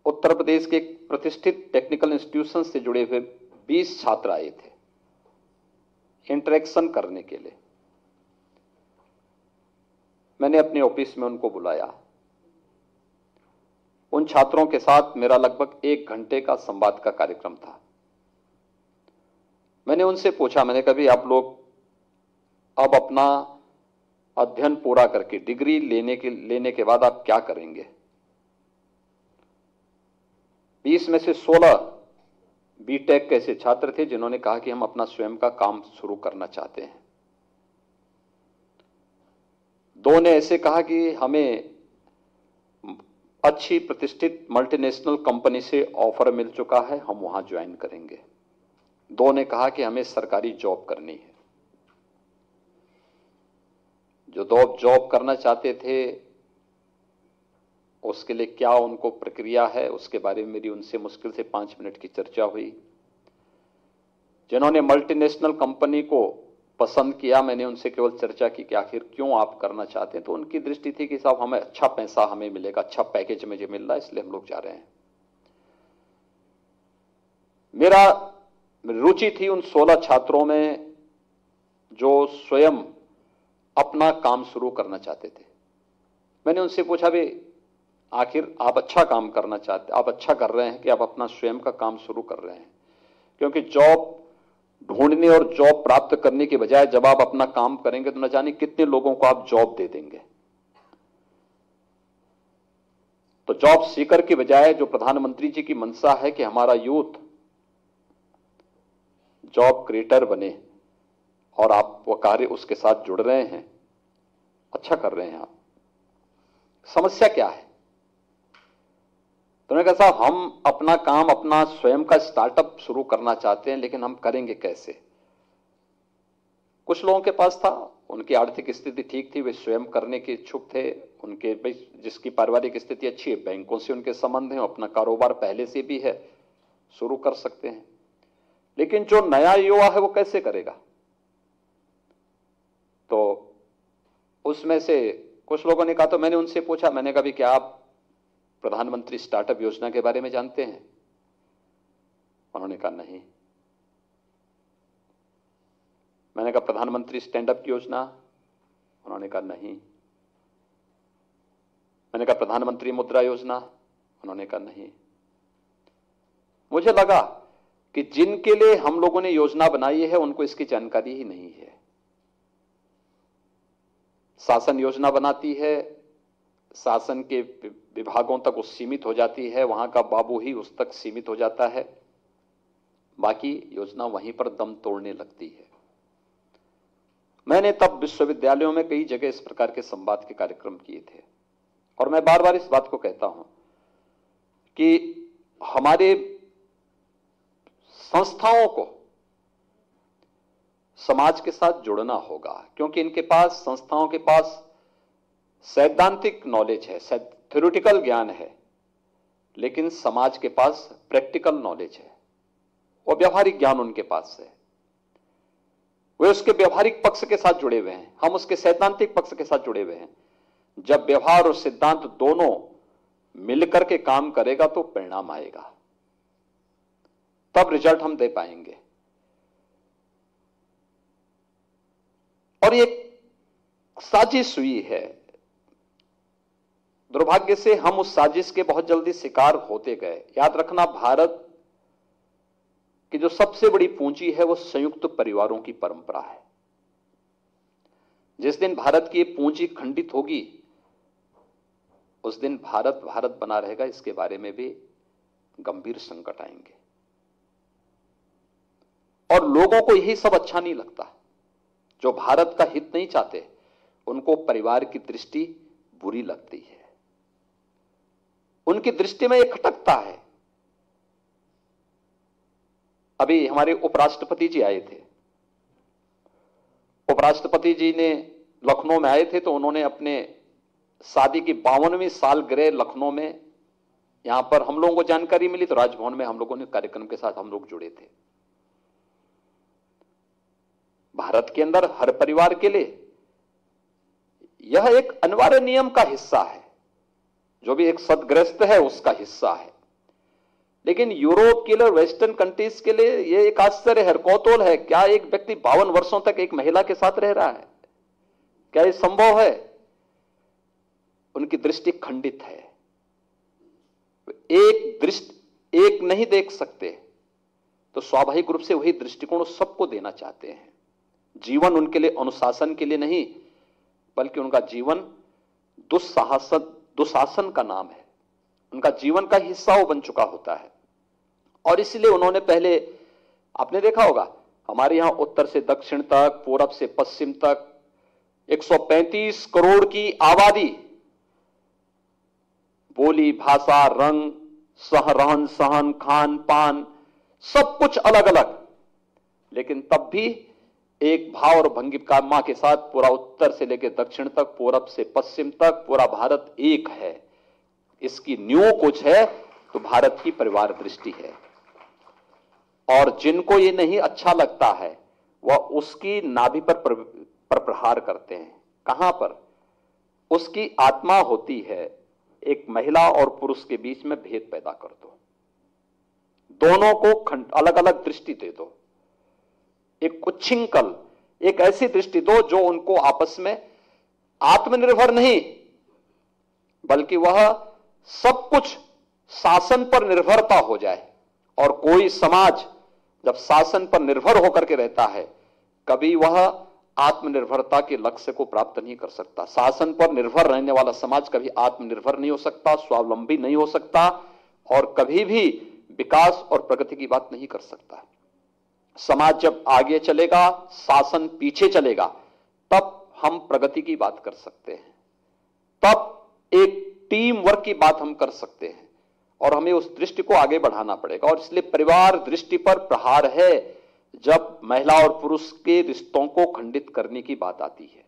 उत्तर प्रदेश के एक प्रतिष्ठित टेक्निकल इंस्टीट्यूशन से जुड़े हुए 20 छात्र आए थे इंटरेक्शन करने के लिए। मैंने अपने ऑफिस में उनको बुलाया। उन छात्रों के साथ मेरा लगभग 1 घंटे का संवाद का कार्यक्रम था। मैंने उनसे पूछा, मैंने कहा भी आप लोग अब अपना अध्ययन पूरा करके डिग्री लेने के बाद आप क्या करेंगे? 20 में से 16 बीटेक के ऐसे छात्र थे जिन्होंने कहा कि हम अपना स्वयं का काम शुरू करना चाहते हैं। 2 ने ऐसे कहा कि हमें अच्छी प्रतिष्ठित मल्टीनेशनल कंपनी से ऑफर मिल चुका है, हम वहां ज्वाइन करेंगे। 2 ने कहा कि हमें सरकारी जॉब करनी है। जो 2 जॉब करना चाहते थे उसके लिए क्या उनको प्रक्रिया है, उसके बारे में मेरी उनसे मुश्किल से 5 मिनट की चर्चा हुई। जिन्होंने मल्टीनेशनल कंपनी को पसंद किया, मैंने उनसे केवल चर्चा की कि आखिर क्यों आप करना चाहते हैं। तो उनकी दृष्टि थी कि साहब हमें अच्छा पैसा हमें मिलेगा, अच्छा पैकेज मुझे मिल रहा है, इसलिए हम लोग जा रहे हैं। मेरा रुचि थी उन 16 छात्रों में जो स्वयं अपना काम शुरू करना चाहते थे। मैंने उनसे पूछा, भी आखिर आप अच्छा काम करना चाहते, आप अच्छा कर रहे हैं कि आप अपना स्वयं का काम शुरू कर रहे हैं? क्योंकि जॉब ढूंढने और जॉब प्राप्त करने के बजाय जब आप अपना काम करेंगे तो न जाने कितने लोगों को आप जॉब दे देंगे। तो जॉब सीकर के बजाय जो प्रधानमंत्री जी की मंशा है कि हमारा यूथ जॉब क्रिएटर बने और आप वो कार्य उसके साथ जुड़ रहे हैं, अच्छा कर रहे हैं आप। समस्या क्या है? तो मैंने कहा साहब हम अपना काम अपना स्वयं का स्टार्टअप शुरू करना चाहते हैं, लेकिन हम करेंगे कैसे? कुछ लोगों के पास था, उनकी आर्थिक स्थिति ठीक थी, वे स्वयं करने के इच्छुक थे। उनके जिसकी पारिवारिक स्थिति अच्छी है, बैंकों से उनके संबंध हैं, अपना कारोबार पहले से भी है, शुरू कर सकते हैं। लेकिन जो नया युवा है वो कैसे करेगा? तो उसमें से कुछ लोगों ने कहा, तो मैंने उनसे पूछा, मैंने कहा भी क्या आप प्रधानमंत्री स्टार्टअप योजना के बारे में जानते हैं? उन्होंने कहा नहीं। मैंने कहा प्रधानमंत्री स्टैंड अप की योजना? उन्होंने कहा नहीं। मैंने कहा प्रधानमंत्री मुद्रा योजना? उन्होंने कहा नहीं। मुझे लगा कि जिनके लिए हम लोगों ने योजना बनाई है उनको इसकी जानकारी ही नहीं है। शासन योजना बनाती है, शासन के विभागों तक वो सीमित हो जाती है, वहां का बाबू ही उस तक सीमित हो जाता है, बाकी योजना वहीं पर दम तोड़ने लगती है। मैंने तब विश्वविद्यालयों में कई जगह इस प्रकार के संवाद के कार्यक्रम किए थे और मैं बार बार इस बात को कहता हूं कि हमारे संस्थाओं को समाज के साथ जुड़ना होगा, क्योंकि इनके पास, संस्थाओं के पास सैद्धांतिक नॉलेज है, थ्योरेटिकल ज्ञान है, लेकिन समाज के पास प्रैक्टिकल नॉलेज है, वो व्यवहारिक ज्ञान उनके पास है। वे उसके व्यवहारिक पक्ष के साथ जुड़े हुए हैं, हम उसके सैद्धांतिक पक्ष के साथ जुड़े हुए हैं। जब व्यवहार और सिद्धांत दोनों मिलकर के काम करेगा तो परिणाम आएगा, तब रिजल्ट हम दे पाएंगे। और ये साजिश हुई है, दुर्भाग्य से हम उस साजिश के बहुत जल्दी शिकार होते गए। याद रखना, भारत की जो सबसे बड़ी पूंजी है वो संयुक्त परिवारों की परंपरा है। जिस दिन भारत की पूंजी खंडित होगी उस दिन भारत भारत बना रहेगा, इसके बारे में भी गंभीर संकट आएंगे। और लोगों को यही सब अच्छा नहीं लगता। जो भारत का हित नहीं चाहते उनको परिवार की दृष्टि बुरी लगती है, उनकी दृष्टि में एक खटकता है। अभी हमारे उपराष्ट्रपति जी आए थे। उपराष्ट्रपति जी ने लखनऊ में आए थे तो उन्होंने अपने शादी की 52वीं सालगिरह लखनऊ में, यहां पर हम लोगों को जानकारी मिली तो राजभवन में हम लोगों ने कार्यक्रम के साथ हम लोग जुड़े थे। भारत के अंदर हर परिवार के लिए यह एक अनिवार्य नियम का हिस्सा है, जो भी एक सदगृहस्थ है उसका हिस्सा है। लेकिन यूरोप के लिए और वेस्टर्न कंट्रीज के लिए यह एक आश्चर्य है, कौतूहल है, क्या एक व्यक्ति 52 वर्षों तक एक महिला के साथ रह रहा है? क्या यह संभव है? उनकी दृष्टि खंडित है, एक नहीं देख सकते, तो स्वाभाविक रूप से वही दृष्टिकोण सबको देना चाहते हैं। जीवन उनके लिए अनुशासन के लिए नहीं, बल्कि उनका जीवन दुशासन का नाम है, उनका जीवन का हिस्सा वो बन चुका होता है। और इसलिए उन्होंने पहले, आपने देखा होगा, हमारे यहां उत्तर से दक्षिण तक, पूरब से पश्चिम तक 135 करोड़ की आबादी, बोली, भाषा, रंग, रहन सहन, खान पान, सब कुछ अलग अलग, लेकिन तब भी एक भाव और भंगिमा के साथ पूरा उत्तर से लेकर दक्षिण तक, पूरब से पश्चिम तक पूरा भारत एक है। इसकी नींव कुछ है तो भारत की परिवार दृष्टि है। और जिनको ये नहीं अच्छा लगता है वह उसकी नाभि पर प्रहार करते हैं। कहां पर? उसकी आत्मा होती है, एक महिला और पुरुष के बीच में भेद पैदा कर दो, दोनों को अलग अलग दृष्टि दे दो, एक उच्छृंखल, एक ऐसी दृष्टि दो जो उनको आपस में आत्मनिर्भर नहीं, बल्कि वह सब कुछ शासन पर निर्भरता हो जाए। और कोई समाज जब शासन पर निर्भर होकर के रहता है, कभी वह आत्मनिर्भरता के लक्ष्य को प्राप्त नहीं कर सकता। शासन पर निर्भर रहने वाला समाज कभी आत्मनिर्भर नहीं हो सकता, स्वावलंबी नहीं हो सकता, और कभी भी विकास और प्रगति की बात नहीं कर सकता। समाज जब आगे चलेगा, शासन पीछे चलेगा, तब हम प्रगति की बात कर सकते हैं, तब एक टीम वर्क की बात हम कर सकते हैं, और हमें उस दृष्टि को आगे बढ़ाना पड़ेगा। और इसलिए परिवार दृष्टि पर प्रहार है जब महिला और पुरुष के रिश्तों को खंडित करने की बात आती है।